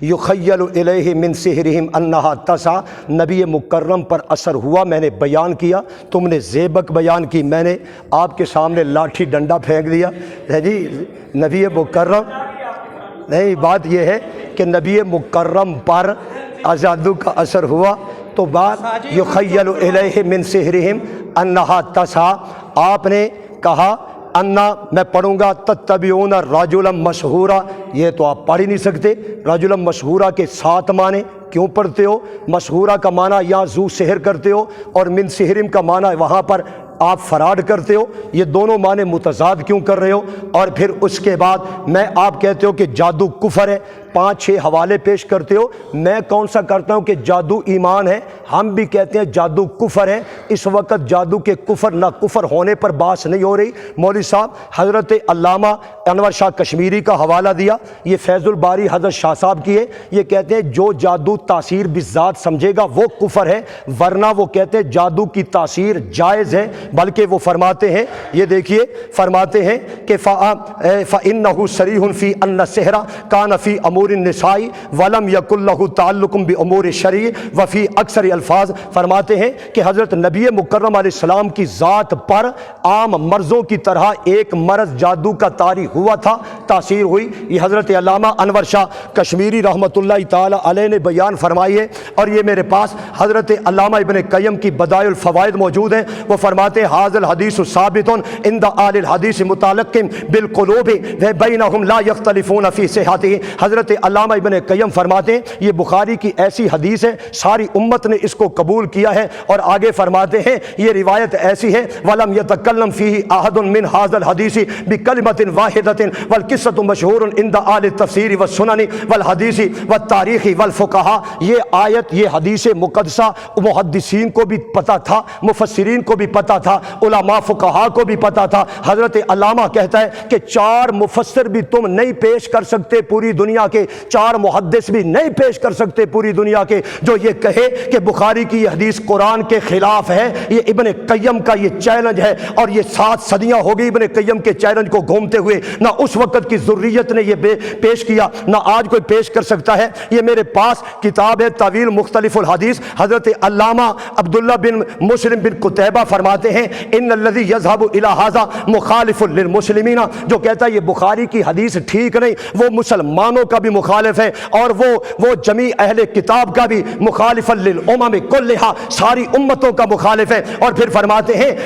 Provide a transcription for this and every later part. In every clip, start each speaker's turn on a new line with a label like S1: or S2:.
S1: یخیل الیہ من سحرہم انہا تسعی، نبی مکرم پر اثر ہوا، میں نے بیان کیا، تم نے زیبک بیان کی، میں نے آپ کے سامنے لاٹھی ڈنڈا پھینک دیا ہے جی نبی مکرم۔ نہیں، بات یہ ہے کہ نبی مکرم پر جادو کا اثر ہوا تو بات یخیل الیہ من سحرہم انہا تسعی، آپ نے کہا انا، میں پڑھوں گا تتبعون رجلا مشہورا، یہ تو آپ پڑھ ہی نہیں سکتے، رجلا مشہورا کے 7 معنی کیوں پڑھتے ہو؟ مشہورہ کا معنی یا ذو سحر کرتے ہو، اور من سحرم کا معنی وہاں پر آپ فراڈ کرتے ہو، یہ دونوں معنی متضاد کیوں کر رہے ہو؟ اور پھر اس کے بعد میں آپ کہتے ہو کہ جادو کفر ہے، 5-6 حوالے پیش کرتے ہو، میں کون سا کرتا ہوں کہ جادو ایمان ہے؟ ہم بھی کہتے ہیں جادو کفر ہے۔ اس وقت جادو کے کفر نہ کفر ہونے پر بحث نہیں ہو رہی، مولوی صاحب حضرت علامہ انور شاہ کشمیری کا حوالہ دیا، یہ فیض الباری حضرت شاہ صاحب کی ہے، یہ کہتے ہیں جو جادو تاثیر بالذات سمجھے گا وہ کفر ہے، ورنہ وہ کہتے ہیں جادو کی تاثیر جائز ہے، بلکہ وہ فرماتے ہیں، یہ دیکھیے فرماتے ہیں کہ فَإِنَّهُ صَرِيحٌ فِي أَنَّ السِّحْرَ كَانَ فِي أُمُورِ النِّسَاءِ وَلَمْ يَكُنْ لَهُ تَعَلُّقٌ بِأُمُورِ الشَّرْعِ وَفِي أَكْثَرِ الفاظ، فرماتے ہیں کہ حضرت نبی مکرم علیہ السلام کی ذات پر عام مرضوں کی طرح ایک مرض جادو کا طاری ہوا تھا، تاثیر ہوئی، یہ حضرت علامہ انور شاہ کشمیری رحمۃ اللہ تعالی علیہ نے بیان فرمائی ہے، اور یہ میرے پاس حضرت علامہ ابن قیم کی بدائع الفوائد موجود ہیں، وہ فرماتے ہیں حاضر الحدیث ثابت عند آل الحدیث متعلق بالقلوب بینہم لا یختلفون فی صحتہ، حضرت علامہ ابن قیم فرماتے ہیں یہ بخاری کی ایسی حدیث ہے، ساری امت نے اس کو قبول کیا ہے، اور آگے فرماتے ہیں یہ روایت ایسی ہے ولم یتکلم فیہ احد من ھذا الحدیث بکلمۃ واحدۃ والقصۃ مشہور عند آل التفسیر والسنن والحدیث والتاریخ والفقہاء، یہ آیت یہ حدیث مقدسہ محدثین کو بھی پتہ تھا، مفسرین کو بھی پتہ تھا، علماء فقہاء کو بھی پتہ تھا۔ حضرت علامہ کہتا ہے کہ 4 مفسر بھی تم نہیں پیش کر سکتے پوری دنیا کے، 4 محدث بھی نہیں پیش کر سکتے پوری دنیا کے جو یہ کہے کہ بخاری کی یہ حدیث قرآن کے خلاف ہے۔ یہ ابن قیم کا یہ چیلنج ہے، اور یہ 7 صدیاں ہو گئی ابن قیم کے چیلنج کو گھومتے ہوئے، نہ اس وقت کی ذریت نے یہ پیش کیا، نہ آج کوئی پیش کر سکتا ہے۔ یہ میرے پاس کتاب ہے طویل مختلف الحدیث، حضرت علامہ عبداللہ بن مسلم بن قتیبہ فرماتے ہیں ان الذی یذهب الی ھذا مخالف للمسلمین، جو کہتا ہے یہ بخاری کی حدیث ٹھیک نہیں، وہ مسلمانوں کا بھی مخالف ہے، اور وہ جمیع اہل کتاب کا بھی مخالف للامم کلھا، ساری امتوں کا مخالف ہے۔ اور پھر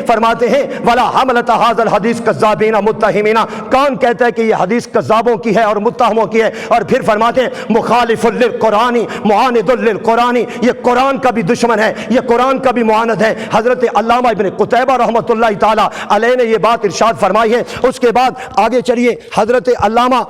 S1: فرماتے ہیں ولا حملۃ ھذا الحدیث کذابین متہمین، کون کہتا ہے کہ یہ حدیث کذابوں کی ہے اور متہموں کی ہے؟ اور پھر فرماتے ہیں مخالف للقرآن معاند للقرآن، یہ قرآن کا بھی دشمن ہے، یہ قرآن کا بھی معاند ہے۔ حضرت علامہ ابن قتیبہ رحمۃ اللہ تعالی علیہ نے یہ بات ارشاد فرمائی ہے۔ اس کے بعد آگے چلیے، حضرت علامہ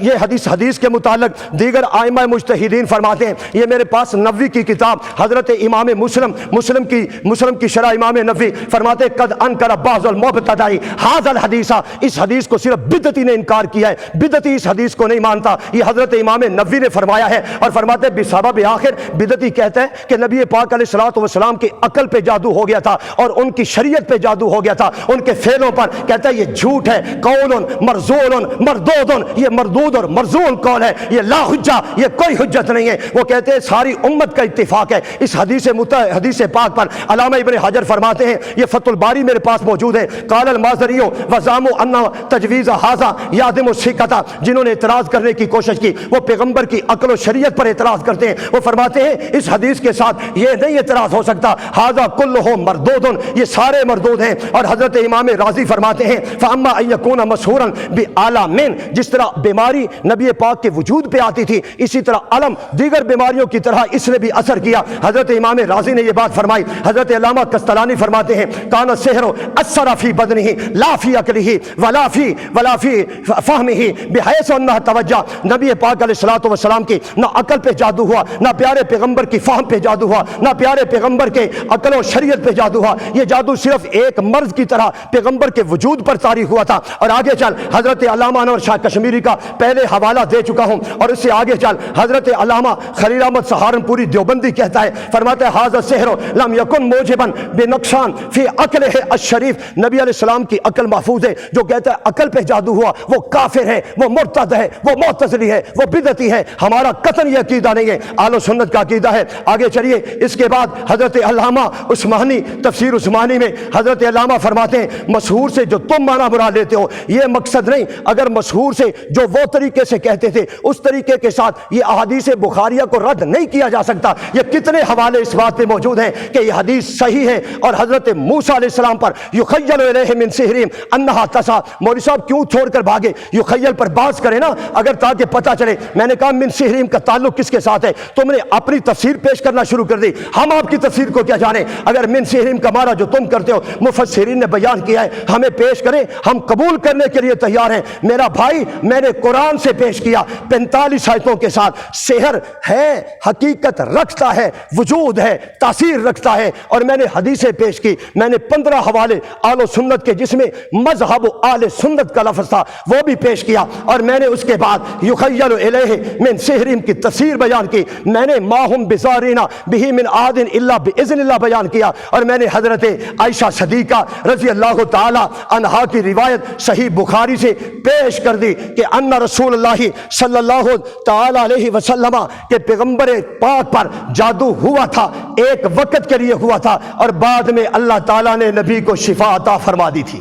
S1: یہ حدیث کے متعلق دیگر ائمہ مجتہدین فرماتے ہیں، یہ میرے پاس نووی کی کتاب حضرت امام مسلم کی شرح امام نووی فرماتے ہیں قد انکر بعض المبتدع ھذا الحدیث، اس حدیث کو صرف بدعتی نے انکار کیا ہے، بدعتی اس حدیث کو نہیں مانتا، یہ حضرت امام نووی نے فرمایا ہے۔ اور فرماتے ہیں بسبب آخر، بدعتی کہتے ہیں کہ نبی پاک علیہ الصلوۃ والسلام کی عقل پہ جادو ہو گیا تھا، اور ان کی شریعت پہ جادو ہو گیا تھا، ان کے فعلوں پر، کہتا ہے یہ جھوٹ ہے، قول مرزول مردود، یہ مردود اور مرزول قول ہے، یہ لا حجہ، یہ کوئی حجت نہیں ہے۔ وہ کہتے ہیں ساری امت کا اتفاق ہے اس حدیث پاک پر۔ علامہ ابن حجر فرماتے ہیں، یہ فتح الباری میرے پاس موجود ہے، قال المازری وزعموا ان تجویز ھذا یعدم الثقۃ، جنہوں نے اعتراض کرنے کی کوشش کی وہ پیغمبر کی عقل و شریعت پر اعتراض کرتے ہیں، وہ فرماتے ہیں اس حدیث کے ساتھ یہ نہیں اعتراض ہو سکتا، ھذا کلہ مردود، یہ سارے مردود ہیں۔ اور حضرت امام راضی فرماتے ہیں فاما ان یکون مشہورا بعالمین، جس طرح بیماری نبی پاک کے وجود پہ آتی تھی، اسی طرح علم دیگر بیماریوں کی طرح اس نے بھی اثر کیا۔ حضرت امام راضی نے یہ بات فرمائی۔ حضرت علامہ قسطلانی فرماتے ہیں کان السحر اثر فی بدنہ لا فی عقلہ ولا فی فہمہ بحیث انہ توجہ، نبی پاک علیہ الصلوۃ والسلام کی نہ عقل پہ جادو ہوا، نہ پیارے پیغمبر کی فہم پہ جادو ہوا، نہ پیارے پیغمبر کے عقل و شریعت پہ جادو ہوا، یہ جادو صرف ایک مرض کی طرح پیغمبر کے وجود پر طاری ہوا تھا۔ اور آگے چل حضرت علامہ انور شاہ کشمیری کا پہلے حوالہ دے چکا ہوں۔ اور اس سے آگے چل حضرت علامہ خلیل احمد سہارنپوری دیوبندی کہتا ہے، فرماتا ہے ھذا السحر لم یکن موجبا بنقصان فی عقلہ الشریف، نبی علیہ السلام کی عقل محفوظ ہے، جو کہتا ہے عقل پہ جادو ہوا وہ کافر ہے، وہ مرتد ہے، وہ معتزلی ہے، وہ بدعتی ہے۔ ہمارا قطعاً یہ عقیدہ نہیں ہے، اہل سنت کا عقیدہ ہے۔ آگے چلیے، اس کے بعد حضرت علامہ عثمانی تفسیر عثمانی میں حضرت علامہ فرماتے ہیں مسحور سے جو تم معنی مراد لیتے ہو یہ مقصد نہیں، اگر مسحور سے جو وہ طریقے سے کہتے تھے اس طریقے کے ساتھ یہ احادیث بخاریہ کو رد نہیں کیا جا سکتا۔ یہ کتنے حوالے اس بات پہ موجود ہیں کہ یہ حدیث صحیح ہے۔ اور حضرت موسیٰ علیہ السلام پر یخیل الیہ من سحرہم انہا تسعی، مولوی صاحب کیوں چھوڑ کر بھاگے؟ یخیل پر باز کرے نا، اگر تاکہ پتہ چلے۔ میں نے کہا من سحرہم کا تعلق کس کے ساتھ ہے؟ تم نے اپنی تفسیر پیش کرنا شروع کر دی، ہم آپ کی تفسیر کو کیا جانے؟ اگر من سحرہم کا معنی جو تم کرتے ہو مفسرین نے بیان کیا ہے ہمیں پیش کریں، ہم قبول کرنے کے لیے تیار ہیں۔ میرا بھائی میں نے قرآن سے پیش کیا 45 آیتوں کے ساتھ، سحر ہے، حقیقت رکھتا ہے، وجود ہے، تاثیر رکھتا ہے۔ اور میں نے حدیثیں پیش کی، میں نے 15 حوالے آل سنت کے جس میں مذہب آل سنت کا لفظ تھا وہ بھی پیش کیا۔ اور میں نے اس کے بعد یخیل الیہ من سحرہم کی تفسیر بیان کی، میں نے ما ہم بزارین بہ من احد الا باذن اللہ بیان کیا۔ اور میں نے حضرت عائشہ صدیقہ رضی اللہ تعالی عنہا کی روایت صحیح بخاری سے پیش کر دی کہ ان رسول اللہ صلی اللہ تعالی علیہ وسلم کے پیغمبر پاک پر جادو ہوا تھا، ایک وقت کے لیے ہوا تھا، اور بعد میں اللہ تعالیٰ نے نبی کو شفا عطا فرما دی تھی۔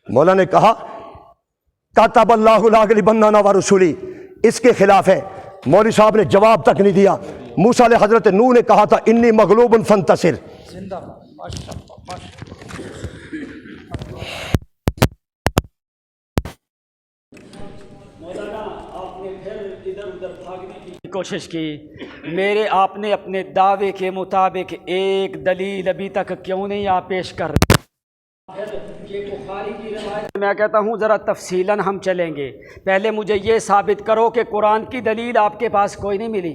S1: مولا نے کہا کتب اللہ لاغلبن انا ورسولی، اس کے خلاف ہے۔ مولوی صاحب نے جواب تک نہیں دیا۔ موسیٰ علیہ حضرت نوح نے کہا تھا انی مغلوب فانتصر۔
S2: کوشش کی، میرے آپ نے اپنے دعوے کے مطابق ایک دلیل ابھی تک کیوں نہیں آپ پیش کر رہے؟ میں کہتا ہوں ذرا تفصیلاً ہم چلیں گے، پہلے مجھے یہ ثابت کرو کہ قرآن کی دلیل آپ کے پاس کوئی نہیں ملی۔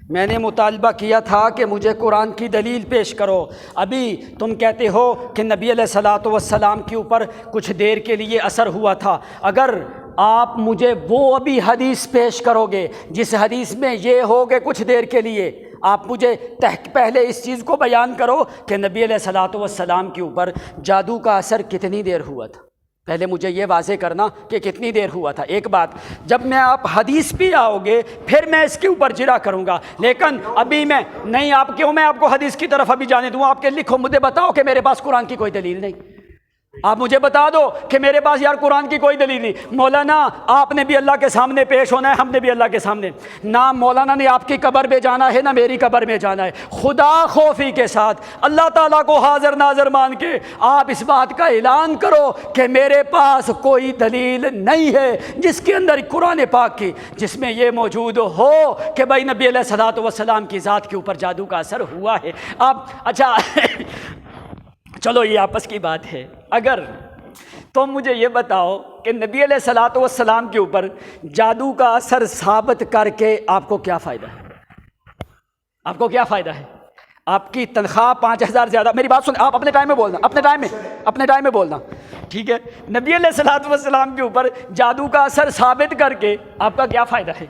S2: میں نے مطالبہ کیا تھا کہ مجھے قرآن کی دلیل پیش کرو، ابھی تم کہتے ہو کہ نبی علیہ الصلوۃ والسلام کے اوپر کچھ دیر کے لیے اثر ہوا تھا۔ اگر آپ مجھے وہ ابھی حدیث پیش کرو گے جس حدیث میں یہ ہو کہ کچھ دیر کے لیے، آپ مجھے پہلے اس چیز کو بیان کرو کہ نبی علیہ الصلوۃ والسلام کے اوپر جادو کا اثر کتنی دیر ہوا تھا۔ پہلے مجھے یہ واضح کرنا کہ کتنی دیر ہوا تھا۔ ایک بات، جب میں آپ حدیث بھی آؤ گے پھر میں اس کے اوپر جرا کروں گا، لیکن ابھی میں نہیں، آپ کیوں میں آپ کو حدیث کی طرف ابھی جانے دوں؟ آپ کے لکھو، مجھے بتاؤ کہ میرے پاس قرآن کی کوئی دلیل نہیں۔ آپ مجھے بتا دو کہ میرے پاس یار قرآن کی کوئی دلیل نہیں۔ مولانا آپ نے بھی اللہ کے سامنے پیش ہونا ہے، ہم نے بھی اللہ کے سامنے، نہ مولانا نے آپ کی قبر میں جانا ہے نہ میری قبر میں جانا ہے۔ خدا خوفی کے ساتھ اللہ تعالیٰ کو حاضر ناظر مان کے آپ اس بات کا اعلان کرو کہ میرے پاس کوئی دلیل نہیں ہے جس کے اندر قرآن پاک کی جس میں یہ موجود ہو کہ بھائی نبی علیہ الصلوۃ والسلام کی ذات کے اوپر جادو کا اثر ہوا ہے۔ آپ اچھا چلو یہ آپس کی بات ہے، اگر تم مجھے یہ بتاؤ کہ نبی علیہ الصلوۃ والسلام کے اوپر جادو کا اثر ثابت کر کے آپ کو کیا فائدہ ہے؟ آپ کو کیا فائدہ ہے؟ آپ کی تنخواہ 5000 زیادہ، میری بات سن، آپ اپنے ٹائم میں بولنا، اپنے ٹائم میں بولنا، ٹھیک ہے؟ نبی علیہ الصلوۃ والسلام کے اوپر جادو کا اثر ثابت کر کے آپ کا کیا فائدہ ہے؟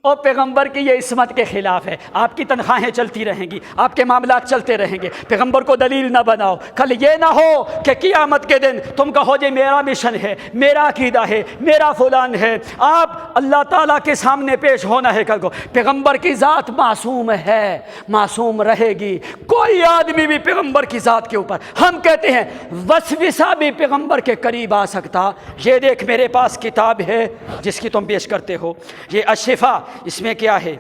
S2: اور پیغمبر کی یہ عصمت کے خلاف ہے۔ آپ کی تنخواہیں چلتی رہیں گی، آپ کے معاملات چلتے رہیں گے، پیغمبر کو دلیل نہ بناؤ۔ کل یہ نہ ہو کہ قیامت کے دن تم کہو جی میرا مشن ہے، میرا عقیدہ ہے، میرا فلان ہے۔ آپ اللہ تعالیٰ کے سامنے پیش ہونا ہے، کل کو پیغمبر کی ذات معصوم ہے، معصوم رہے گی۔ کوئی آدمی بھی پیغمبر کی ذات کے اوپر، ہم کہتے ہیں وسوسہ بھی پیغمبر کے قریب آ سکتا۔ یہ دیکھ میرے پاس کتاب ہے جس کی تم پیش کرتے ہو، یہ الشفا، اس میں کیا ہے؟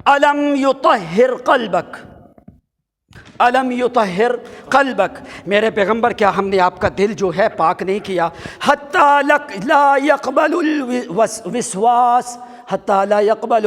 S2: الم یطہر قلبک، الم یطہر قلبک، میرے پیغمبر کیا ہم نے آپ کا دل جو ہے پاک نہیں کیا؟ حتی لا یقبل الوسواس، حتی لا یقبل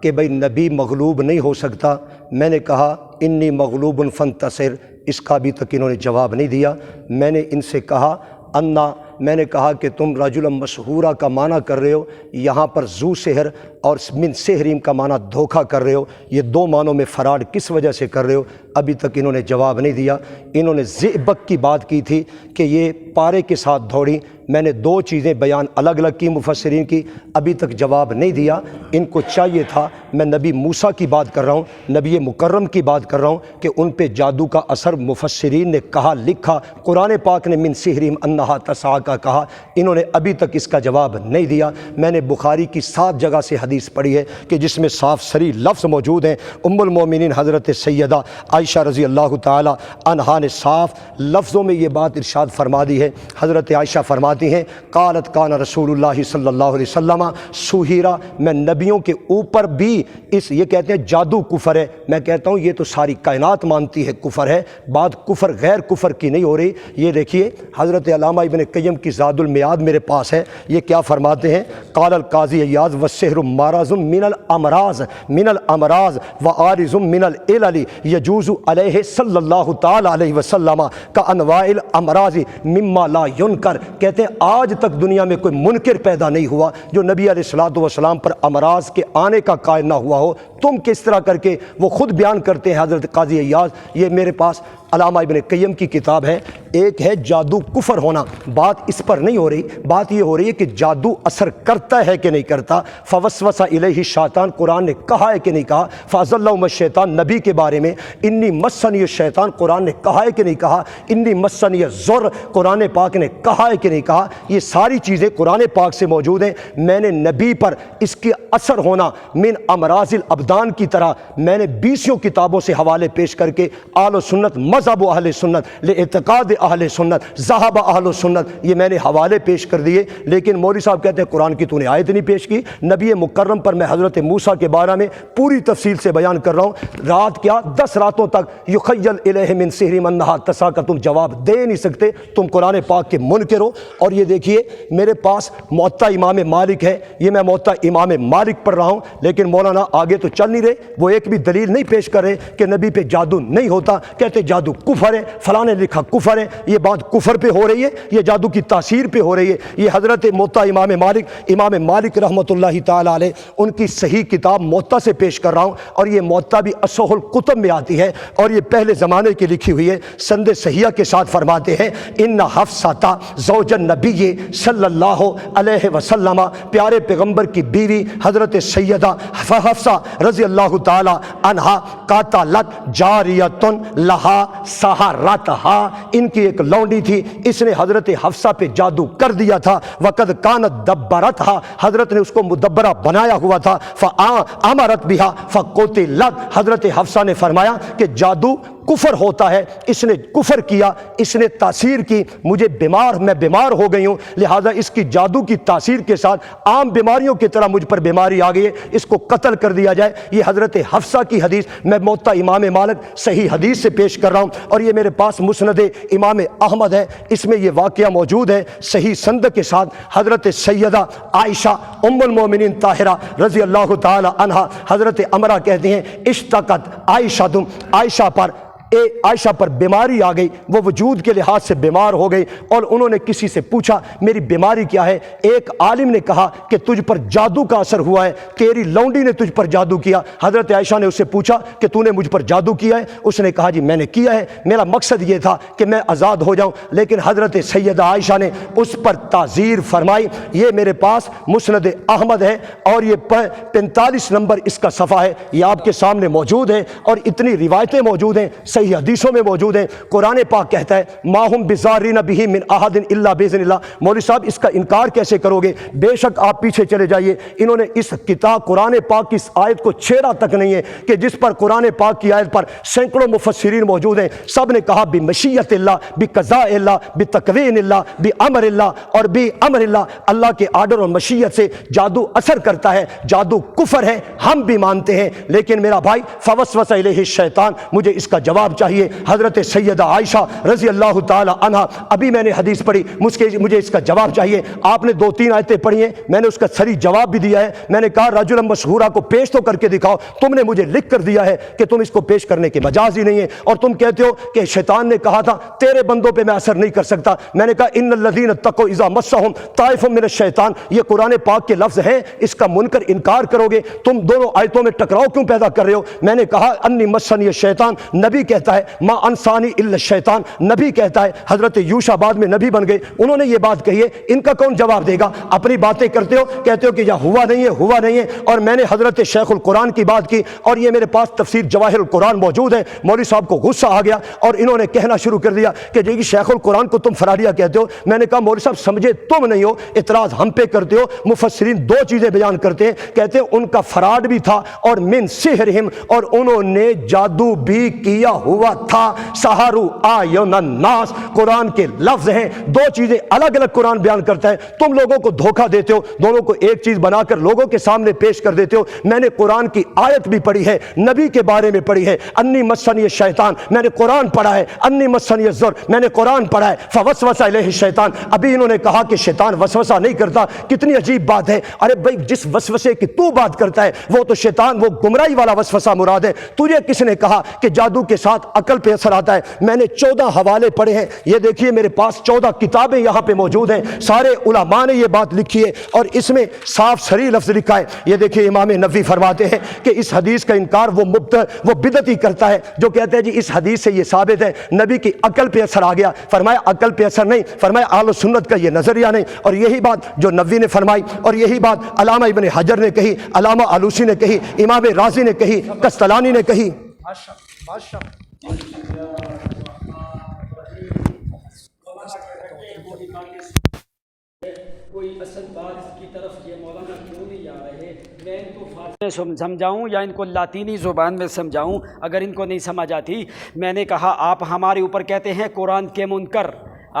S1: کہ بھئی نبی مغلوب نہیں ہو سکتا؟ میں نے کہا انی مغلوب فانتصر، اس کا ابھی تک انہوں نے جواب نہیں دیا۔ میں نے ان سے کہا انا، میں نے کہا کہ تم رجل مسحورہ کا معنی کر رہے ہو، یہاں پر ذو سحر اور من سحریم کا معنی دھوکہ کر رہے ہو، یہ دو معنوں میں فراڈ کس وجہ سے کر رہے ہو؟ ابھی تک انہوں نے جواب نہیں دیا۔ انہوں نے زئبق کی بات کی تھی کہ یہ پارے کے ساتھ دوڑی، میں نے دو چیزیں بیان الگ الگ کی مفسرین کی، ابھی تک جواب نہیں دیا۔ ان کو چاہیے تھا، میں نبی موسیٰ کی بات کر رہا ہوں، نبی مکرم کی بات کر رہا ہوں کہ ان پہ جادو کا اثر مفسرین نے کہا، لکھا، قرآن پاک نے من سحرہم انہا تسعیٰ کا کہا، انہوں نے ابھی تک اس کا جواب نہیں دیا۔ میں نے بخاری کی 7 جگہ سے حدیث پڑھی ہے کہ جس میں صاف صریح لفظ موجود ہیں۔ ام المومنین حضرت سیدہ عائشہ رضی اللہ تعالی عنہا نے صاف لفظوں میں یہ بات ارشاد فرما دی ہے۔ حضرت عائشہ فرماتی ہیں قالت کان رسول اللہ صلی اللہ علیہ وسلم سحیرا، میں نبیوں کے اوپر بھی یہ کہتے ہیں جادو کفر ہے، میں کہتا ہوں یہ تو ساری کائنات مانتی ہے کفر ہے، بات کفر غیر کفر کی نہیں ہو رہی۔ یہ دیکھیے حضرت علامہ ابن قیم کی زاد المیعاد میرے پاس ہے، یہ کیا فرماتے ہیں؟ قال القاضی عیاض والسحر مرض من الامراض وعارض من العلل یجوز علیہ صلی اللہ تعالی علیہ وسلم کانواع الامراض مما لا ینکر، کہتے ہیں آج تک دنیا میں کوئی منکر پیدا نہیں ہوا جو نبی علیہ الصلوۃ والسلام پر امراض کے آنے کا قائل نہ ہوا ہو۔ تم کس طرح کر کے، وہ خود بیان کرتے ہیں حضرت قاضی عیاض، یہ میرے پاس علامہ ابن قیم کی کتاب ہے۔ ایک ہے جادو کفر ہونا، بات اس پر نہیں ہو رہی، بات یہ ہو رہی ہے کہ جادو اثر کرتا ہے کہ نہیں کرتا۔ فوسوس الیہ الشیطان، قرآن نے کہا ہے کہ نہیں کہا؟ فاضلہم الشیطان، نبی کے بارے میں انی مسنی الشیطان، قرآن نے کہا ہے کہ نہیں کہا؟ انی مسنی الضر، قرآن پاک نے کہا ہے کہ نہیں کہا؟ یہ ساری چیزیں قرآن پاک سے موجود ہیں۔ میں نے نبی پر اس کے اثر ہونا من امراض الابدان کی طرح میں نے 20 کتابوں سے حوالے پیش کر کے اہل و سنت مذہب و اہل سنت لاعتقاد اہل سنت ذہب اہل سنت، یہ میں نے حوالے پیش کر دیے۔ لیکن مولوی صاحب کہتے ہیں قرآن کی تو نے آیت نہیں پیش کی۔ نبی مکرم پر میں حضرت موسیٰ کے بارے میں پوری تفصیل سے بیان کر رہا ہوں، رات کیا 10 راتوں تک یخیل الیہ من سحرہم انہا تسعیٰ کا تم جواب دے نہیں سکتے، تم قرآن پاک کے منکر ہو۔ اور یہ دیکھیے میرے پاس موطا امام مالک ہے، یہ میں موطا امام مالک پڑھ رہا ہوں، لیکن مولانا آگے تو چل نہیں رہے، وہ ایک بھی دلیل نہیں پیش کر رہے کہ نبی پہ جادو نہیں ہوتا، کہتے جادو کفر ہے، فلاں نے لکھا کفر ہے۔ یہ بات کفر پہ ہو رہی ہے، یہ جادو کی تاثیر پہ ہو رہی ہے۔ یہ حضرت موطا امام مالک رحمۃ اللہ تعالی علیہ ان کی صحیح کتاب موطا سے پیش کر رہا ہوں، اور یہ موطا بھی اصح الکتب میں آتی ہے، اور یہ پہلے زمانے کی لکھی ہوئی ہے، سند صحیحہ کے ساتھ فرماتے ہیں ان حفصہ زوج النبی صلی اللہ علیہ وسلم، پیارے پیغمبر کی بیوی حضرت سیدہ حفصہ رضی اللہ تعالی عنہا قاتلت جاریۃ لہا سحرتھا، ان کی ایک لونڈی تھی، اس نے حضرت حفصہ پہ جادو کر دیا تھا، وقد کانت دبرتھا، حضرت نے اس کو مدبرہ بنایا ہوا تھا، فامرت بہا فقتلت، حضرت حفصہ نے فرمایا کہ جادو کفر ہوتا ہے، اس نے کفر کیا، اس نے تاثیر کی، میں بیمار ہو گئی ہوں، لہذا اس کی جادو کی تاثیر کے ساتھ عام بیماریوں کی طرح مجھ پر بیماری آ گئی ہے، اس کو قتل کر دیا جائے۔ یہ حضرت حفصہ کی حدیث میں موطا امام مالک صحیح حدیث سے پیش کر رہا ہوں، اور یہ میرے پاس مسند امام احمد ہے، اس میں یہ واقعہ موجود ہے صحیح سند کے ساتھ۔ حضرت سیدہ عائشہ ام المومنین طاہرہ رضی اللہ تعالی عنہا، حضرت امرہ کہتی ہیں اشتقت عائشہ پر بیماری آ گئی، وہ وجود کے لحاظ سے بیمار ہو گئی، اور انہوں نے کسی سے پوچھا میری بیماری کیا ہے؟ ایک عالم نے کہا کہ تجھ پر جادو کا اثر ہوا ہے، تیری لونڈی نے تجھ پر جادو کیا۔ حضرت عائشہ نے اس سے پوچھا کہ تو نے مجھ پر جادو کیا ہے؟ اس نے کہا جی میں نے کیا ہے، میرا مقصد یہ تھا کہ میں آزاد ہو جاؤں، لیکن حضرت سیدہ عائشہ نے اس پر تعزیر فرمائی۔ یہ میرے پاس مسند احمد ہے، اور یہ 45 نمبر اس کا صفحہ ہے، یہ آپ کے سامنے موجود ہے، اور اتنی روایتیں موجود ہیں، صحیح حدیثوں میں موجود ہیں۔ قرآن پاک کہتا ہے ما ہم بضارین بہ من احد الا باذن اللہ۔ مولوی صاحب اس کا انکار کیسے کرو گے؟ بے شک آپ پیچھے چلے جائیے، انہوں نے اس کتاب قرآن پاک کی اس آیت کو چھیڑا تک نہیں ہے کہ جس پر قرآن پاک کی آیت پر سینکڑوں مفسرین موجود ہیں، سب نے کہا بمشیت اللہ، بقضاء اللہ، بتقوین اللہ، بامر اللہ اور بامر اللہ، اللہ کے آرڈر اور مشیت سے جادو اثر کرتا ہے، جادو کفر ہے، ہم بھی مانتے ہیں۔ لیکن میرا بھائی فوسوس الیہ الشیطان، مجھے اس کا جواب جواب چاہیے۔ حضرت سیدہ عائشہ رضی اللہ تعالی عنہ، ابھی میں نے حدیث پڑھی، مجھے اس کا جواب چاہیے۔ آپ نے 2-3 آیتیں پڑھی ہیں، میں نے اس کا صریح جواب بھی دیا ہے۔ میں نے کہا رجلا مسحورا کو پیش تو کر کے دکھاؤ، تم نے مجھے لکھ کر دیا ہے کہ تم اس کو پیش کرنے کے مجاز ہی نہیں ہے، اور تم کہتے ہو کہ شیطان نے کہا تھا تیرے بندوں پہ میں اثر نہیں کر سکتا۔ میں نے کہا ان الذین اتقوا اذا مسهم طائف من الشیطان، یہ قرآن پاک کے لفظ ہیں، اس کا منکر انکار کرو گے، تم دونوں آیتوں میں ٹکراؤ کیوں پیدا کر رہے ہو؟ میں نے کہا انی مسنی الشیطان، نبی کہتا ہے ما انسانی الا الشیطان، نبی کہتا ہے۔ حضرت یوشع بعد میں نبی بن گئے، انہوں نے یہ بات کہی ہے، ان کا کون جواب دے گا؟ اپنی باتیں کرتے ہو، کہتے ہو کہ یہ ہوا نہیں ہے، اور میں نے حضرت شیخ القرآن کی بات کی، اور یہ میرے پاس تفسیر جواہر القرآن موجود ہے۔ مولوی صاحب کو غصہ آ گیا اور انہوں نے کہنا شروع کر دیا کہ جی شیخ القرآن کو تم فراریہ کہتے ہو۔ میں نے کہا مولوی صاحب سمجھے تم نہیں ہو، اعتراض ہم پہ کرتے ہو۔ مفسرین 2 چیزیں بیان کرتے ہیں، کہتے ہیں ان کا فراڈ بھی تھا اور من سحرہم، اور انہوں نے جادو بھی کیا ہوا تھا۔ سحروا اعین الناس، قرآن کے لفظ ہیں، 2 چیزیں الگ الگ قرآن بیان کرتا ہے، تم لوگوں کو دھوکہ دیتے ہو، دونوں کو ایک چیز بنا کر لوگوں کے سامنے پیش کر دیتے ہو۔ میں نے قرآن کی آیت بھی پڑھی ہے، نبی کے بارے میں پڑھی ہے، انی مسنی الشیطان، میں نے قرآن پڑھا ہے، انی مسنی الضر، میں نے قرآن پڑھا ہے، فوسوس الیہ الشیطان، ابھی انہوں نے کہا کہ شیطان وسوسہ نہیں کرتا، کتنی عجیب بات ہے۔ ارے بھائی جس وسوسے کی تو بات کرتا ہے وہ تو شیطان، وہ گمراہی والا وسوسہ مراد ہے۔ تجھے کس نے کہا کہ جادو کے ساتھ عقل پہ اثر آتا ہے؟ میں نے 14 حوالے پڑھے ہیں، یہ دیکھیے میرے پاس 14 کتابیں یہاں پہ موجود ہیں، سارے علماء نے یہ بات لکھی ہے، اور اس میں صاف صریح لفظ لکھا ہے۔ یہ دیکھیے امام نووی فرماتے ہیں کہ اس حدیث کا انکار وہ بدعتی کرتا ہے جو کہتے ہیں جی اس حدیث سے یہ ثابت ہے نبی کی عقل پہ اثر آ گیا۔ فرمایا عقل پہ اثر نہیں، فرمایا اہل سنت کا یہ نظریہ نہیں، اور یہی بات جو نووی نے فرمائی، اور یہی بات علامہ ابن حجر نے کہی، علامہ آلوسی نے کہی، امام رازی نے کہی، کستلانی نے کہی۔
S2: کوئی اصل بات کی طرف یہ مولانا کیوں نہیں آ رہے؟ میں ان کو فارسی میں سمجھاؤں یا ان کو لاطینی زبان میں سمجھاؤں؟ اگر ان کو نہیں سمجھ آتی، میں نے کہا آپ ہمارے اوپر کہتے ہیں قرآن کے منکر،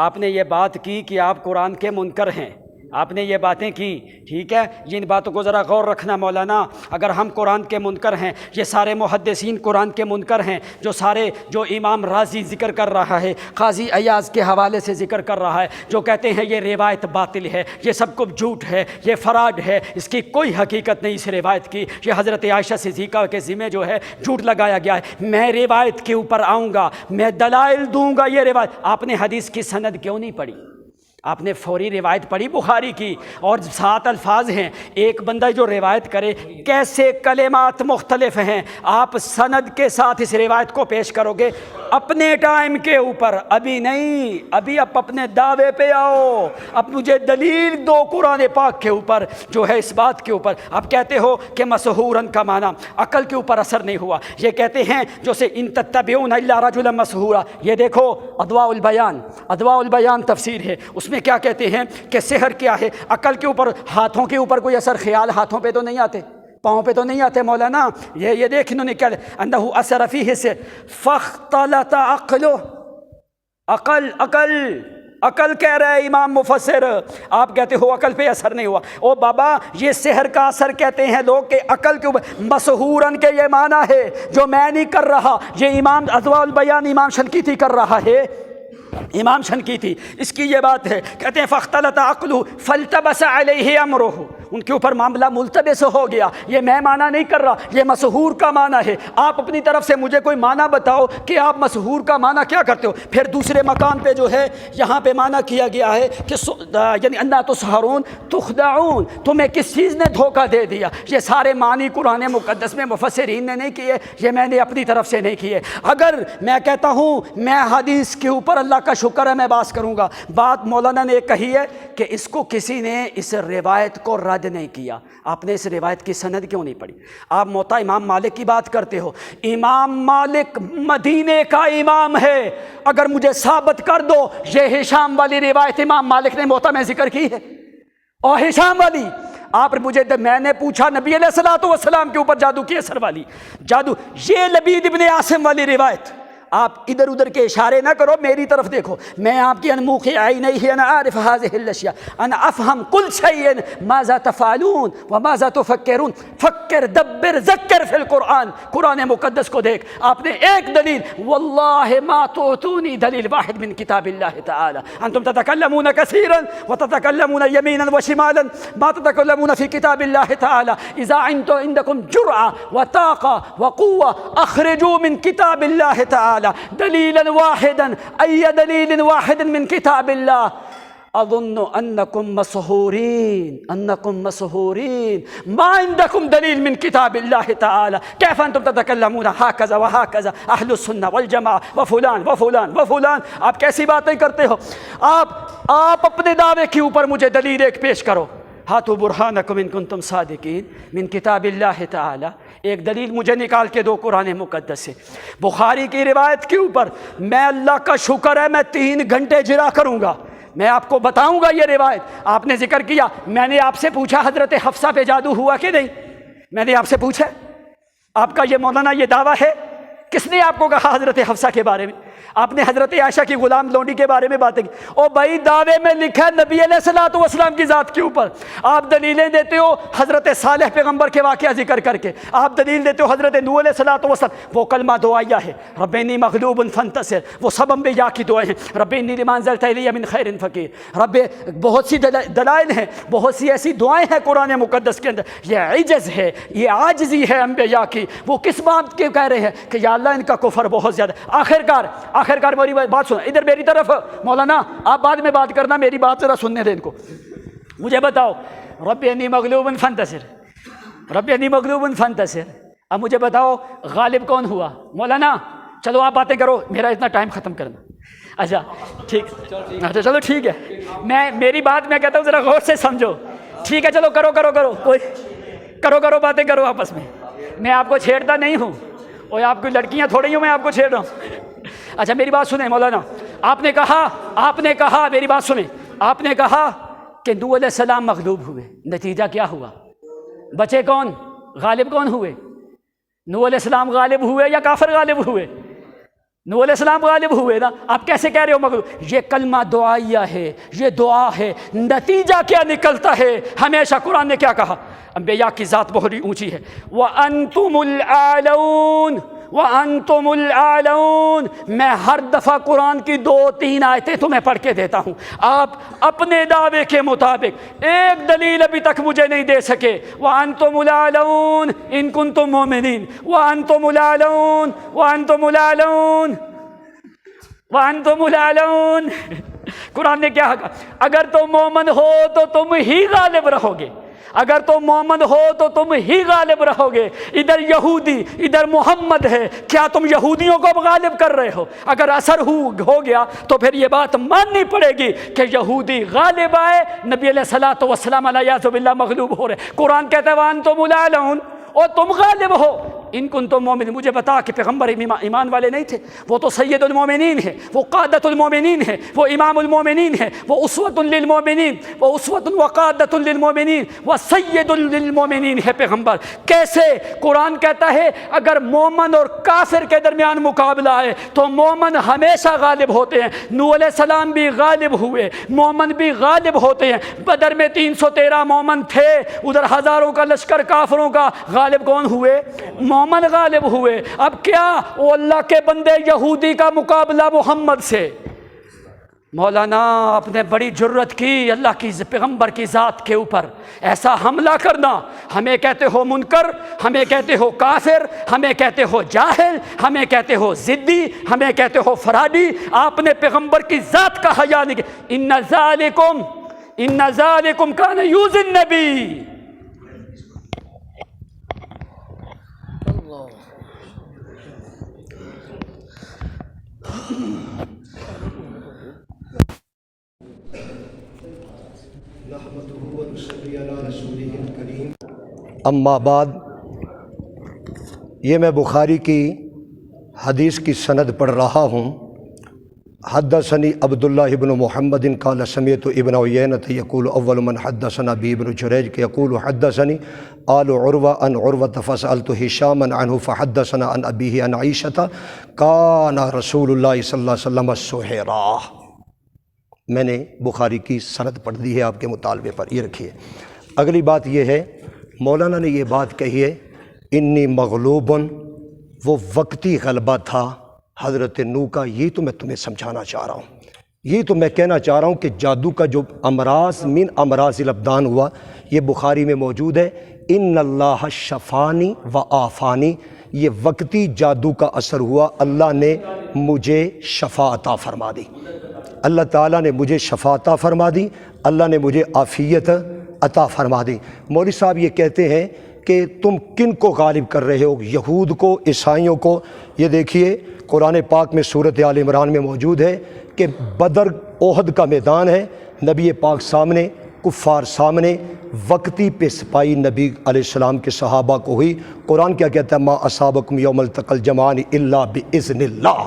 S2: آپ نے یہ بات کی کہ آپ قرآن کے منکر ہیں، آپ نے یہ باتیں کی، ٹھیک ہے، ان باتوں کو ذرا غور رکھنا مولانا۔ اگر ہم قرآن کے منکر ہیں، یہ سارے محدثین قرآن کے منکر ہیں، جو امام رازی ذکر کر رہا ہے، قاضی ایاز کے حوالے سے ذکر کر رہا ہے، جو کہتے ہیں یہ روایت باطل ہے، یہ سب کچھ جھوٹ ہے، یہ فراڈ ہے، اس کی کوئی حقیقت نہیں اس روایت کی، یہ حضرت عائشہ صدیقہ کے ذمہ جو ہے جھوٹ لگایا گیا ہے۔ میں روایت کے اوپر آؤں گا، میں دلائل دوں گا یہ روایت۔ آپ نے حدیث کی سند کیوں نہیں پڑھی؟ آپ نے فوری روایت پڑھی بخاری کی، اور 7 الفاظ ہیں، ایک بندہ جو روایت کرے کیسے کلمات مختلف ہیں، آپ سند کے ساتھ اس روایت کو پیش کرو گے اپنے ٹائم کے اوپر، ابھی نہیں، ابھی آپ اپنے دعوے پہ آؤ، اب مجھے دلیل دو قرآن پاک کے اوپر جو ہے اس بات کے اوپر۔ آپ کہتے ہو کہ مسحورن کا معنی عقل کے اوپر اثر نہیں ہوا، یہ کہتے ہیں جو سے ان تتبعون الا رجلا مسحورا، یہ دیکھو اضواء البیان تفسیر ہے، اس میں کیا کہتے ہیں کہ سحر کیا ہے؟ عقل کے اوپر، ہاتھوں کے اوپر کوئی اثر، خیال ہاتھوں پہ تو نہیں آتے، پاؤں پہ تو نہیں آتے مولانا۔ یہ دیکھ انہوں نے کیا انہ اثر فیہ سے فاختلط عقلہ، عقل کہہ رہے ہیں امام مفسر، آپ کہتے ہو عقل پہ اثر نہیں ہوا۔ او بابا یہ سحر کا اثر کہتے ہیں لوگ کہ عقل کے اوپر، مسحورن کے یہ معنی ہے جو میں نہیں کر رہا، یہ امام اضواء البیان امام شنقیطی کر رہا ہے، امام شنقیطی اس کی یہ بات ہے، کہتے ہیں فاختلط عقلہ فالتبس علیہ امرہ، ان کے اوپر معاملہ ملتبس ہو گیا۔ یہ میں معنی نہیں کر رہا، یہ مسحور کا معنی ہے۔ آپ اپنی طرف سے مجھے کوئی معنی بتاؤ کہ آپ مسحور کا معنی کیا کرتے ہو۔ پھر دوسرے مقام پہ جو ہے یہاں پہ معنی کیا گیا ہے کہ یعنی انا تسحرون تخدعون، تمہیں کس چیز نے دھوکہ دے دیا۔ یہ سارے معنی قرآن مقدس میں مفسرین نے نہیں کیے، یہ میں نے اپنی طرف سے نہیں کیے۔ اگر میں کہتا ہوں میں حدیث کے اوپر اللہ کا شکر ہے میں بات کروں گا، بات مولانا نے کہی ہے کہ اس کو کسی نے اس روایت کو رد نہیں کیا، آپ نے اس روایت کی سند کیوں نہیں پڑھی؟ آپ موطا امام مالک کی بات کرتے ہو، امام مالک مدینے کا امام ہے، اگر مجھے ثابت کر دو یہ ہشام والی روایت امام مالک نے موطا میں ذکر کی ہے، اور ہشام والی آپ مجھے، میں نے پوچھا نبی علیہ الصلوۃ والسلام کے اوپر جادو کی اثر والی، جادو، یہ لبید ابن عاصم والی روایت آپ ادھر ادھر کے اشارے نہ کرو، میری طرف دیکھو، میں آپ کی انموخ عینیہ انا عارف هذه الاشیاء انا افهم كل شيء ماذا تفعلون وماذا تفکرون فکر دبر ذکر فی القرآن. قرآن مقدس کو دیکھ، آپ نے ایک دلیل، واللہ ما تعطونی دلیل واحد من کتاب اللہ تعالی. انتم تتکلمون کثیرا وتتکلمون یمینا وشمالا ما تتکلمون فی کتاب اللہ تعالی. اذا عندکم جرعہ وطاقہ وقوہ اخرجوا من کتاب اللہ تعالی دلیلا واحدا. ای دلیل واحد من کتاب اللہ. اظن انکم مسحورین ما عندکم دلیل من کتاب اللہ تعالی. کیف انتم تتکلمون ہاکذا وہاکذا اہل السنہ والجماعہ وفلان وفلان وفلان. آپ کیسی باتیں کرتے ہو؟ آپ اپنے دعوے کے اوپر مجھے دلیل ایک پیش کرو. ہاتھو برہانکم ان کنتم صادقین من کتاب اللہ تعالی. ایک دلیل مجھے نکال کے دو قرآن مقدس سے. بخاری کی روایت کے اوپر میں اللہ کا شکر ہے میں 3 گھنٹے جرا کروں گا، میں آپ کو بتاؤں گا یہ روایت. آپ نے ذکر کیا، میں نے آپ سے پوچھا حضرت حفصہ پہ جادو ہوا کہ نہیں؟ میں نے آپ سے پوچھا. آپ کا یہ مولانا یہ دعویٰ ہے؟ کس نے آپ کو کہا حضرت حفصہ کے بارے میں؟ آپ نے حضرت عائشہ کی غلام لونڈی کے بارے میں باتیں کی. او بھائی دعوے میں لکھا ہے نبی علیہ الصلوۃ والسلام کی ذات کے اوپر. آپ دلیلیں دیتے ہو حضرت صالح پیغمبر کے واقعہ ذکر کر کے، آپ دلیل دیتے ہو حضرت نوح علیہ الصلوۃ والسلام. وہ کلمہ دعائیہ ہے، رب انی مغلوب فانتصر، وہ سب انبیاء کی دعائیں ہیں. رب انی لما انزلت الی من خیر فقیر. رب بہت سی دلائل ہیں، بہت سی ایسی دعائیں ہیں قرآن مقدس کے اندر. یہ عجز ہے، یہ عاجزی ہے انبیاء کی. وہ کس بات کے کہہ رہے ہیں کہ یا اللہ ان کا کفر بہت زیادہ. آخرکار میری بات سن، ادھر میری طرف مولانا آپ بعد میں بات کرنا، میری بات ذرا سننے دیں ان کو. مجھے بتاؤ رب انی مغلوب فانتصر، رب انی مغلوب فانتصر. اب مجھے بتاؤ غالب کون ہوا؟ مولانا چلو آپ باتیں کرو، میرا اتنا ٹائم ختم کرنا. اچھا ٹھیک، اچھا چلو ٹھیک ہے، میری بات میں کہتا ہوں ذرا غور سے سمجھو. ٹھیک ہے چلو کرو باتیں کرو آپس میں آپ کو چھیڑتا نہیں ہوں، اور آپ کی لڑکیاں تھوڑی ہوں میں آپ کو چھیڑ رہا ہوں. اچھا میری بات سنیں مولانا. آپ نے کہا میری بات سنیں، آپ نے کہا کہ نوح علیہ السلام مغلوب ہوئے، نتیجہ کیا ہوا؟ بچے کون؟ غالب کون ہوئے؟ نوح علیہ السلام غالب ہوئے یا کافر غالب ہوئے؟ نوح علیہ السلام غالب ہوئے نا. آپ کیسے کہہ رہے ہو مغلوب؟ یہ کلمہ دعائیہ ہے، یہ دعا ہے. نتیجہ کیا نکلتا ہے؟ ہمیشہ قرآن نے کیا کہا؟ انبیاء کی ذات بہت اونچی ہے. وَأَنْتُمُ الْأَعْلَوْنَ وَأَنْتُمُ الْأَعْلَوْنَ. میں ہر دفعہ قرآن کی 2-3 آیتیں تمہیں پڑھ کے دیتا ہوں. آپ اپنے دعوے کے مطابق ایک دلیل ابھی تک مجھے نہیں دے سکے. وَأَنْتُمُ الْأَعْلَوْنَ إِن كُنتُم مُؤْمِنِينَ وَأَنْتُمُ الْأَعْلَوْنَ وَأَنْتُمُ الْأَعْلَوْنَ وَأَنْتُمُ الْأَعْلَوْنَ. قرآن نے کیا کہا؟ اگر تم مومن ہو تو تم ہی غالب رہو گے، اگر تم مومن ہو تو تم ہی غالب رہو گے. ادھر یہودی ادھر محمد ہے، کیا تم یہودیوں کو غالب کر رہے ہو؟ اگر اثر ہو گیا تو پھر یہ بات ماننی پڑے گی کہ یہودی غالب آئے، نبی علیہ الصلوۃ والسلام علیہ باللہ مغلوب ہو رہے. قرآن کہتا ہے وَأَنْتُمُ الْأَعْلَوْنَ، اور تم غالب ہو. ان کنتم مومن. مجھے بتا کہ پیغمبر ایمان والے نہیں تھے؟ وہ تو سید المومنین ہے، وہ قادت المومنین ہے، وہ امام المومنین ہے، وہ اسوۃ للمومنین، وہ اسوۃ وقادت للمومنین، وہ سید للمومنین ہے پیغمبر. کیسے؟ قرآن کہتا ہے اگر مومن اور کافر کے درمیان مقابلہ ہے تو مومن ہمیشہ غالب ہوتے ہیں. نوح علیہ السلام بھی غالب ہوئے، مومن بھی غالب ہوتے ہیں. بدر میں 313 مومن تھے، ادھر ہزاروں کا لشکر کافروں کا. غالب کون ہوئے؟ مومن غالب ہوئے. اب کیا وہ اللہ کے بندے یہودی کا مقابلہ محمد سے؟ مولانا آپ نے بڑی جرت کی اللہ کی پیغمبر کی ذات کے اوپر ایسا حملہ کرنا. ہمیں کہتے ہو منکر، ہمیں کہتے ہو کافر، ہمیں کہتے ہو جاہل، ہمیں کہتے ہو ضدی، ہمیں کہتے ہو فرادی. آپ نے پیغمبر کی ذات کا حیا نہیں کیا. ان ذالکم کان یؤذی النبی.
S1: اما بعد، یہ میں بخاری کی حدیث کی سند پڑھ رہا ہوں. حدثنی عبداللہ ابن محمد قال سمعت ابن عیینۃ یقول اول من حدثنا بی ابن جریج کہ یقول حدثنی آل عروہ عن عروہ فسألت ہشاما عنہ فحدثنا عن ابیہ عن عائشۃ کان رسول اللہ صلی اللہ علیہ وسلم سحرا۔ میں نے بخاری کی سند پڑھ دی ہے آپ کے مطالبے پر، یہ رکھیے۔ اگلی بات یہ ہے، مولانا نے یہ بات کہی ہے انی مغلوب، وہ وقتی غلبہ تھا حضرت نوح کا، یہ تو میں تمہیں سمجھانا چاہ رہا ہوں، یہ تو میں کہنا چاہ رہا ہوں کہ جادو کا جو امراض من امراض الابدان ہوا، یہ بخاری میں موجود ہے، ان اللہ شفانی و آفانی، یہ وقتی جادو کا اثر ہوا، اللہ نے مجھے شفا عطا فرما دی، اللہ تعالیٰ نے مجھے شفا عطا فرما دی، اللہ نے مجھے عافیت عطا فرما دی۔ مولوی صاحب یہ کہتے ہیں کہ تم کن کو غالب کر رہے ہو، یہود کو، عیسائیوں کو؟ یہ دیکھیے قرآن پاک میں سورۃ آل عمران میں موجود ہے کہ بدر احد کا میدان ہے، نبی پاک سامنے، کفار سامنے، وقتی پہ سپاہی نبی علیہ السلام کے صحابہ کو ہوئی۔ قرآن کیا کہتا ہے؟ ما اصابکم یوم التقى الجمعان الا باذن اللہ،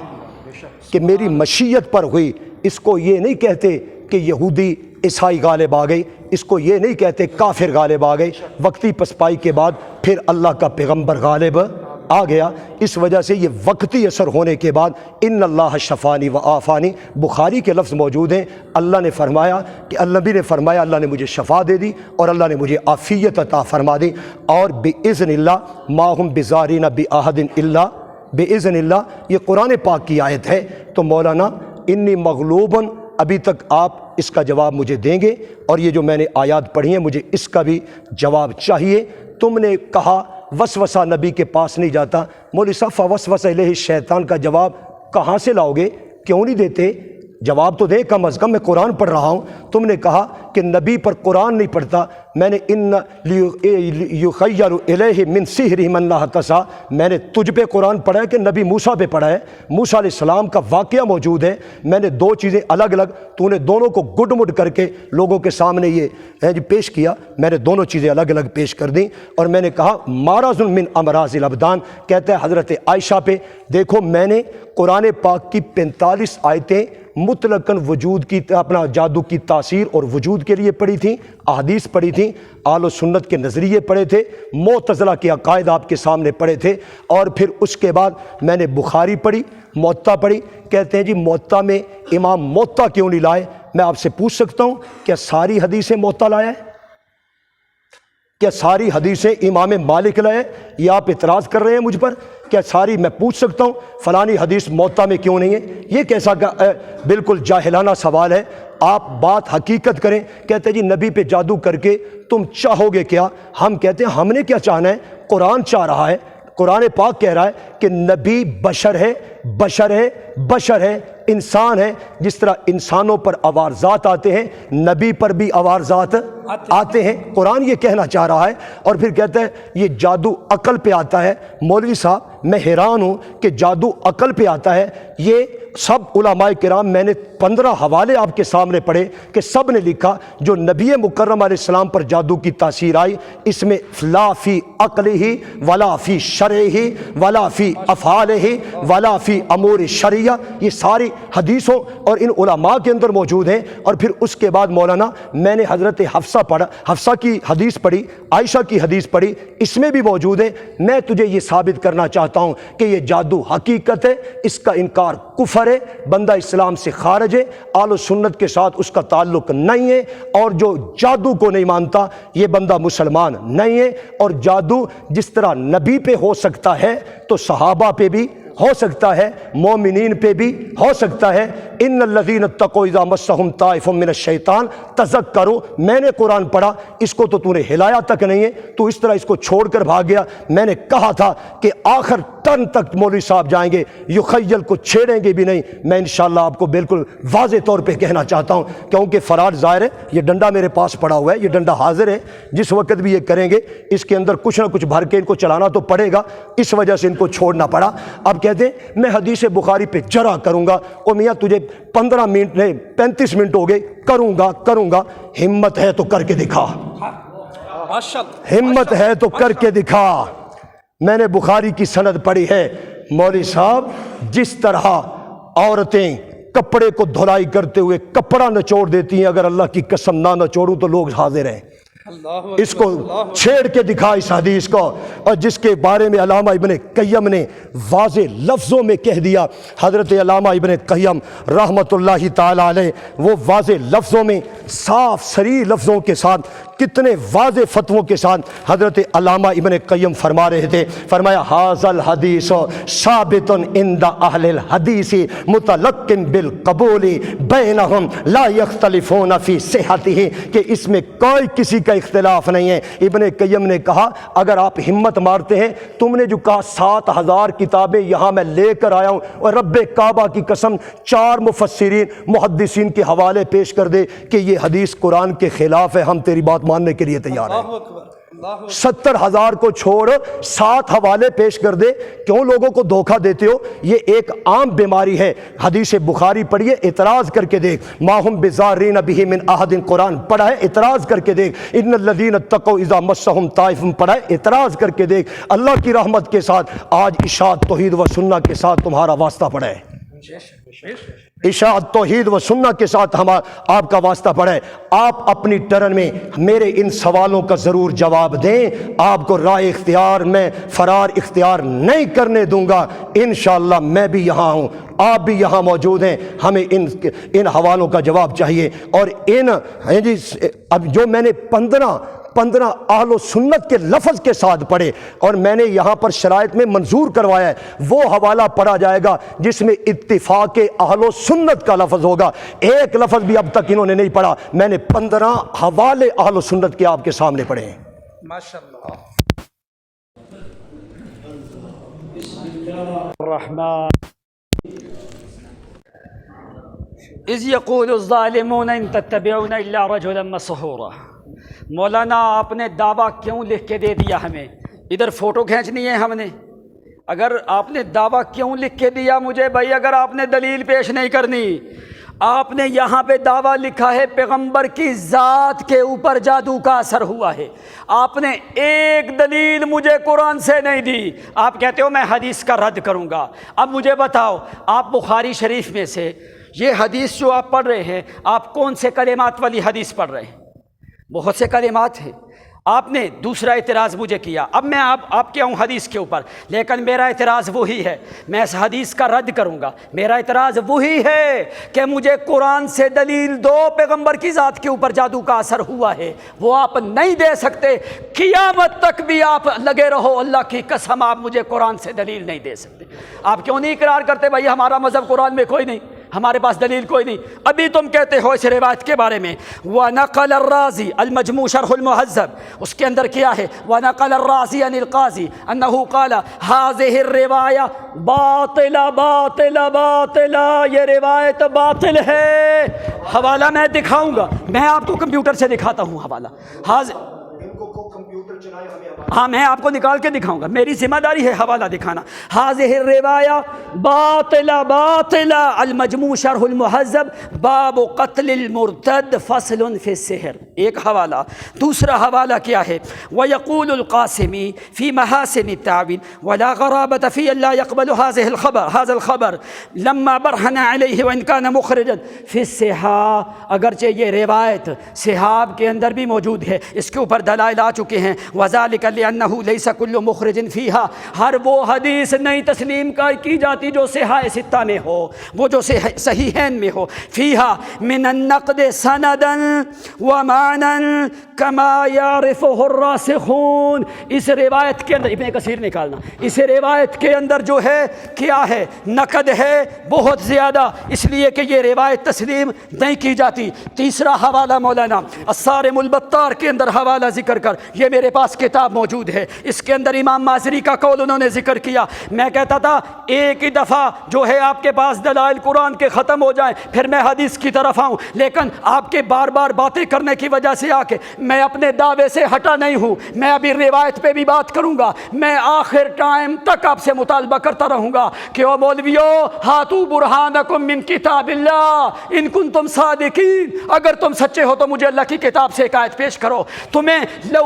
S1: کہ میری مشیت پر ہوئی۔ اس کو یہ نہیں کہتے کہ یہودی عیسائی غالب آ گئی، اس کو یہ نہیں کہتے کافر غالب آ گئے، وقتی پسپائی کے بعد پھر اللہ کا پیغمبر غالب آ گیا۔ اس وجہ سے یہ وقتی اثر ہونے کے بعد ان اللہ شفانی و آفانی، بخاری کے لفظ موجود ہیں، اللہ نے فرمایا کہ نبی نے فرمایا اللہ نے مجھے شفا دے دی اور اللہ نے مجھے عافیت عطا فرما دی، اور بِإِذْنِ اللَّهِ مَا هُمْ بِزَارِينَ بِأَحَدٍ إِلَّا بِإِذْنِ اللَّهِ، یہ قرآن پاک کی آیت ہے۔ تو مولانا انی مغلوبن، ابھی تک آپ اس کا جواب مجھے دیں گے، اور یہ جو میں نے آیات پڑھی ہیں مجھے اس کا بھی جواب چاہیے۔ تم نے کہا وسوسہ نبی کے پاس نہیں جاتا، مولوی صاحب فوسوس الیہ الشیطان کا جواب کہاں سے لاؤ گے؟ کیوں نہیں دیتے؟ جواب تو دیں کم از کم، میں قرآن پڑھ رہا ہوں۔ تم نے کہا کہ نبی پر قرآن نہیں پڑھتا، میں نے ان یخیر الیہ من سحرہم انہا تسعیٰ، میں نے تجھ پہ قرآن پڑھا ہے کہ نبی موسیٰ پہ پڑھا ہے؟ موسیٰ علیہ السلام کا واقعہ موجود ہے، میں نے دو چیزیں الگ الگ، تو نے دونوں کو گڈ مڈ کر کے لوگوں کے سامنے یہ پیش کیا، میں نے دونوں چیزیں الگ الگ پیش کر دیں، اور میں نے کہا مارض من امراض الابدان، کہتا ہے حضرت عائشہ پہ۔ دیکھو میں نے قرآن پاک کی 45 آیتیں مطلقاً وجود کی، اپنا جادو کی تاثیر اور وجود کے لیے پڑھی تھیں، احادیث پڑھی تھیں، اہل و سنت کے نظریے پڑھے تھے، معتزلہ کے عقائد آپ کے سامنے پڑھے تھے، اور پھر اس کے بعد میں نے بخاری پڑھی، موطا پڑھی۔ کہتے ہیں جی موطا میں امام موطا کیوں نہیں لائے؟ میں آپ سے پوچھ سکتا ہوں کیا ساری حدیثیں موطا لایا ہے؟ کیا ساری حدیثیں امام مالک لائے؟ یہ آپ اعتراض کر رہے ہیں مجھ پر؟ کیا ساری؟ میں پوچھ سکتا ہوں فلانی حدیث موطا میں کیوں نہیں ہے؟ یہ کیسا بالکل جاہلانہ سوال ہے۔ آپ بات حقیقت کریں۔ کہتے ہیں جی نبی پہ جادو کر کے تم چاہو گے کیا؟ ہم کہتے ہیں ہم نے کیا چاہنا ہے؟ قرآن چاہ رہا ہے، قرآن پاک کہہ رہا ہے کہ نبی بشر ہے، بشر ہے، بشر ہے، انسان ہے۔ جس طرح انسانوں پر عوارضات آتے ہیں، نبی پر بھی عوارضات آتے ہیں، قرآن یہ کہنا چاہ رہا ہے۔ اور پھر کہتا ہے یہ جادو عقل پہ آتا ہے۔ مولوی صاحب میں حیران ہوں کہ جادو عقل پہ آتا ہے۔ یہ سب علماء کرام، میں نے 15 حوالے آپ کے سامنے پڑھے کہ سب نے لکھا جو نبی مکرم علیہ السلام پر جادو کی تاثیر آئی، اس میں لا فی عقلہ ولا فی شرعہ ولا فی افعالہ ولا فی امور شرعیہ، یہ ساری حدیثوں اور ان علماء کے اندر موجود ہیں۔ اور پھر اس کے بعد مولانا میں نے حضرت حفصہ پڑھا، حفصہ کی حدیث پڑھی، عائشہ کی حدیث پڑھی، اس میں بھی موجود ہے۔ میں تجھے یہ ثابت کرنا چاہتا ہوں کہ یہ جادو حقیقت ہے، اس کا انکار کفر ہے، بندہ اسلام سے خارج ہے، اہل سنت کے ساتھ اس کا تعلق نہیں ہے، اور جو جادو کو نہیں مانتا یہ بندہ مسلمان نہیں ہے۔ اور جادو جس طرح نبی پہ ہو سکتا ہے تو صحابہ پہ بھی ہو سکتا ہے، مومنین پہ بھی ہو سکتا ہے۔ ان الذین اتقوا اذا مسهم طائف من الشیطان تذکروا، میں نے قرآن پڑھا، اس کو تو نے ہلایا تک نہیں ہے، تو اس طرح اس کو چھوڑ کر بھاگ گیا۔ میں نے کہا تھا کہ آخر ٹرن تک مولوی صاحب جائیں گے، یخیل کو چھیڑیں گے بھی نہیں۔ میں انشاءاللہ آپ کو بالکل واضح طور پہ کہنا چاہتا ہوں، کیونکہ فرار ظاہر ہے، یہ ڈنڈا میرے پاس پڑا ہوا ہے، یہ ڈنڈا حاضر ہے، جس وقت بھی یہ کریں گے اس کے اندر کچھ نہ کچھ بھر کے ان کو چلانا تو پڑے گا، اس وجہ سے ان کو چھوڑنا پڑا۔ اب کہتے ہیں میں حدیث بخاری پہ جرا کروں گا، او میاں تجھے 15 منٹ نہیں 35 منٹ ہو گئے، کروں گا، ہمت ہے تو کر کے دکھا، ہمت ہے تو کر کے دکھا۔ میں نے بخاری کی سند پڑھی ہے۔ مولوی صاحب جس طرح عورتیں کپڑے کو دھلائی کرتے ہوئے کپڑا نچوڑ دیتی ہیں، اگر اللہ کی قسم نہ نچوڑوں تو لوگ حاضر ہیں۔ اس کو چھیڑ کے دکھا اس حدیث کو، اور جس کے بارے میں علامہ ابن قیم نے واضح لفظوں میں کہہ دیا۔ حضرت علامہ ابن قیم رحمۃ اللہ تعالی علیہ وہ واضح لفظوں میں، صاف صریح لفظوں کے ساتھ، کتنے واضح فتووں کے ساتھ حضرت علامہ ابن قیم فرما رہے تھے، فرمایا ھذل حدیث ثابت عند اہل الحدیث متلق بالقبول بینہم لا یختلفون فی صحتہ، کہ اس میں کوئی کسی کا اختلاف نہیں ہے۔ ابن قیم نے کہا اگر آپ ہمت مارتے ہیں، تم نے جو کہا 7000 کتابیں یہاں میں لے کر آیا ہوں، اور رب کعبہ کی قسم 4 مفسرین محدثین کے حوالے پیش کر دے کہ یہ حدیث قرآن کے خلاف ہے، ہم تیری بات ماننے کے لیے تیار ہیں۔ 70,000 کو چھوڑ 7 حوالے پیش کر دے، کیوں لوگوں کو دھوکہ دیتے ہو؟ یہ ایک عام بیماری ہے۔ حدیث بخاری پڑھیے، اعتراض کر کے دیکھ، ما ہم بضارین بہ من احد، قرآن پڑھا ہے، اعتراض کر کے دیکھ، ان الذین اتقوا اذا مسهم طائف، پڑھا ہے، اعتراض کر کے دیکھ۔ اللہ کی رحمت کے ساتھ آج اشاعت توحید و سنت کے ساتھ تمہارا واسطہ پڑا ہے، اشاعت توحید و سنت کے ساتھ آپ کا واسطہ پڑا ہے۔ آپ اپنی ٹرن میں میرے ان سوالوں کا ضرور جواب دیں، آپ کو رائے اختیار میں فرار اختیار نہیں کرنے دوں گا انشاءاللہ۔ میں بھی یہاں ہوں، آپ بھی یہاں موجود ہیں، ہمیں ان حوالوں کا جواب چاہیے۔ اور اب جو میں نے 15 اہل و سنت کے لفظ کے ساتھ پڑھے اور میں نے یہاں پر شرائط میں منظور کروایا ہے، وہ حوالہ پڑھا جائے گا جس میں اتفاق اہل و سنت کا لفظ ہوگا۔ ایک لفظ بھی اب تک انہوں نے نہیں پڑھا، میں نے 15 حوالے اہل و سنت کے آپ کے سامنے پڑھے ہیں۔
S2: ماشاءاللہ۔ بسم اللہ الرحمن اذ یقول الظالمون ان تتبعون الا رجلا مسحورا۔ مولانا آپ نے دعویٰ کیوں لکھ کے دے دیا ہمیں؟ ادھر فوٹو کھینچنی ہے ہم نے؟ اگر آپ نے دعویٰ کیوں لکھ کے دیا مجھے بھائی، اگر آپ نے دلیل پیش نہیں کرنی؟ آپ نے یہاں پہ دعویٰ لکھا ہے پیغمبر کی ذات کے اوپر جادو کا اثر ہوا ہے، آپ نے ایک دلیل مجھے قرآن سے نہیں دی، آپ کہتے ہو میں حدیث کا رد کروں گا۔ اب مجھے بتاؤ، آپ بخاری شریف میں سے یہ حدیث جو آپ پڑھ رہے ہیں، آپ کون سے کلمات والی حدیث پڑھ رہے ہیں؟ بہت سے کلمات ہیں۔ آپ نے دوسرا اعتراض مجھے کیا، اب میں آپ کے آؤں حدیث کے اوپر، لیکن میرا اعتراض وہی ہے، میں اس حدیث کا رد کروں گا۔ میرا اعتراض وہی ہے کہ مجھے قرآن سے دلیل دو، پیغمبر کی ذات کے اوپر جادو کا اثر ہوا ہے، وہ آپ نہیں دے سکتے۔ قیامت تک بھی آپ لگے رہو، اللہ کی قسم آپ مجھے قرآن سے دلیل نہیں دے سکتے۔ آپ کیوں نہیں اقرار کرتے بھائی ہمارا مذہب قرآن میں کوئی نہیں، ہمارے پاس دلیل کوئی نہیں؟ ابھی تم کہتے ہو اس روایت کے بارے میں، وَنَقَلَ الرَّازِي المجموع شرح المہذب، اس کے اندر کیا ہے؟ وَنَقَلَ الرَّازِي عن القاضی انہو قال هذه الرواية باطلہ باطلہ، یہ روایت باطل ہے۔ حوالہ میں دکھاؤں گا، میں آپ کو کمپیوٹر سے دکھاتا ہوں حوالہ۔ ہاں میں آپ کو نکال کے دکھاؤں گا، میری ذمہ داری ہے حوالہ دکھانا۔ هذه الرواية باطلہ المجموع شرح المہذب باب قتل المرتد فصل فی السحر، ایک حوالہ۔ دوسرا حوالہ کیا ہے؟ ويقول القاسمی فی محاسن التعویل ولا غرابة فی لا يقبل هذا الخبر لما برهن علیہ وان كان مخرجا فی الصحاح، اگرچہ یہ روایت صحاب کے اندر بھی موجود ہے، اس کے اوپر دلائل آ چکے ہیں۔ وذلك لأنه ليس كل مخرج فيها، ہر وہ حدیث نہیں تسلیم کی جاتی جو صحاح ستہ میں ہو، وہ جو صحیحین میں ہو۔ فيها من النقد سندا ومعنا كما يعرفه الراسخون، اس روایت کے اندر ابن کثیر نکالنا، اس روایت کے اندر جو ہے کیا ہے؟ نقد ہے بہت زیادہ، اس لیے کہ یہ روایت تسلیم نہیں کی جاتی۔ تیسرا حوالہ مولانا الصارم البطار کے اندر حوالہ ذکر کر، یہ میرے پاس کتاب موجود ہے، اس کے اندر امام مازری کا قول انہوں نے ذکر کیا۔ میں کہتا تھا ایک ہی دفعہ جو ہے آپ کے پاس دلائل قرآن کے ختم ہو جائیں پھر میں حدیث کی طرف آؤں، لیکن آپ کے بار بار باتیں کرنے کی وجہ سے آ کے میں اپنے دعوے سے ہٹا نہیں ہوں، میں ابھی روایت پہ بھی بات کروں گا، میں آخر ٹائم تک آپ سے مطالبہ کرتا رہوں گا کہ او مولویو ہاتو برہانکم من کتاب اللہ ان کنتم صادقین، اگر تم سچے ہو تو مجھے اللہ کی کتاب سے ایک آیت پیش کرو۔ تمہیں لو